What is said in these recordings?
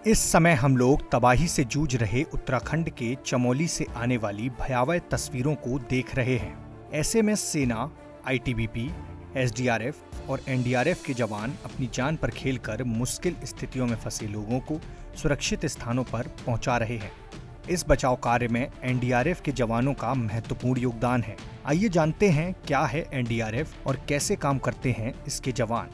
इस समय हम लोग तबाही से जूझ रहे उत्तराखंड के चमोली से आने वाली भयावह तस्वीरों को देख रहे हैं। ऐसे में सेना, आईटीबीपी, एसडीआरएफ और एनडीआरएफ के जवान अपनी जान पर खेलकर मुश्किल स्थितियों में फंसे लोगों को सुरक्षित स्थानों पर पहुंचा रहे हैं। इस बचाव कार्य में एनडीआरएफ के जवानों का महत्वपूर्ण योगदान है। आइए जानते हैं क्या है एनडीआरएफ और कैसे काम करते हैं इसके जवान।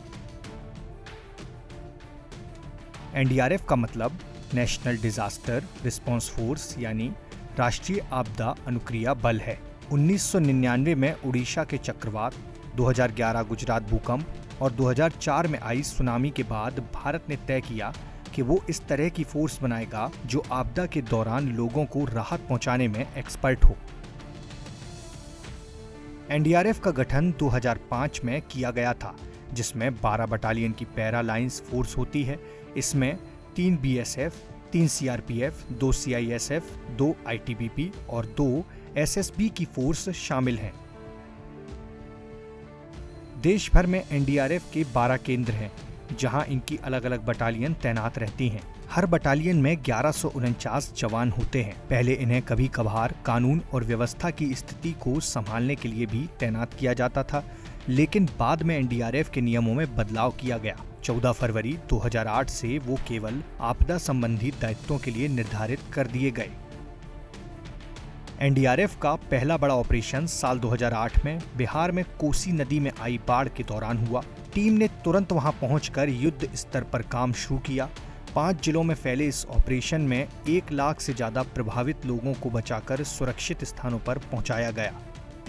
एनडीआरएफ का मतलब नेशनल डिजास्टर रिस्पांस फोर्स यानी राष्ट्रीय आपदा अनुक्रिया बल है। 1999 में उड़ीसा के चक्रवात, 2011 गुजरात भूकंप और 2004 में आई सुनामी के बाद भारत ने तय किया कि वो इस तरह की फोर्स बनाएगा जो आपदा के दौरान लोगों को राहत पहुंचाने में एक्सपर्ट हो। एनडीआरएफ का गठन 2005 में किया गया था, जिसमें 12 बटालियन की पैरा लाइंस फोर्स होती है। इसमें 3 बीएसएफ, 3 सीआरपीएफ, 2 सीआईएसएफ, 2 आईटीबीपी और 2 एसएसबी की फोर्स शामिल हैं। देश भर में एनडीआरएफ के 12 केंद्र हैं, जहां इनकी अलग अलग बटालियन तैनात रहती हैं। हर बटालियन में 1149 जवान होते हैं। पहले इन्हें कभी कभार कानून और व्यवस्था की स्थिति को संभालने के लिए भी तैनात किया जाता था, लेकिन बाद में एनडीआरएफ के नियमों में बदलाव किया गया। 14 फरवरी 2008 से वो केवल आपदा संबंधी दायित्वों के लिए निर्धारित कर दिए गए। एनडीआरएफ का पहला बड़ा ऑपरेशन साल 2008 में बिहार में कोसी नदी में आई बाढ़ के दौरान हुआ। टीम ने तुरंत वहां पहुंचकर युद्ध स्तर पर काम शुरू किया। 5 जिलों में फैले इस ऑपरेशन में 1 लाख से ज्यादा प्रभावित लोगों को बचाकर सुरक्षित स्थानों पर पहुंचाया गया।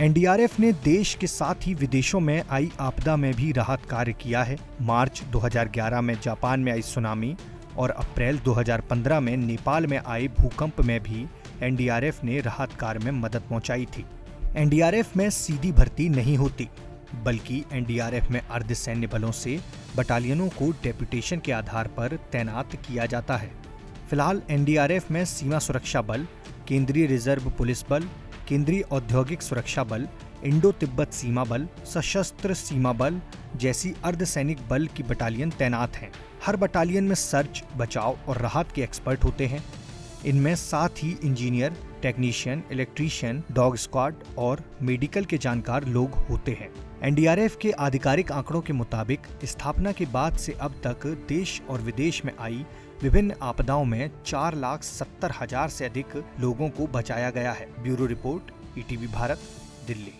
एनडीआरएफ ने देश के साथ ही विदेशों में आई आपदा में भी राहत कार्य किया है। मार्च 2011 में जापान में आई सुनामी और अप्रैल 2015 में नेपाल में आए भूकंप में भी एनडीआरएफ ने राहत कार्य में मदद पहुंचाई थी। एनडीआरएफ में सीधी भर्ती नहीं होती, बल्कि एनडीआरएफ में अर्धसैन्य बलों से बटालियनों को डेपुटेशन के आधार पर तैनात किया जाता है। फिलहाल एनडीआरएफ में सीमा सुरक्षा बल, केंद्रीय रिजर्व पुलिस बल, केंद्रीय औद्योगिक सुरक्षा बल, इंडो तिब्बत सीमा बल, सशस्त्र सीमा बल जैसी अर्धसैनिक बल की बटालियन तैनात हैं। हर बटालियन में सर्च, बचाव और राहत के एक्सपर्ट होते हैं। इनमें साथ ही engineer, technician, electrician, dog squad और मेडिकल के जानकार लोग होते हैं। एनडीआरएफ के आधिकारिक आंकड़ों के मुताबिक स्থাपना के बाद से अब तक देश और विदेश में आई विभिन्न आपदाओं में 4,70,000 से अधिक लोगों को बचाया गया है। Bureau report, ETV Bharat, Delhi.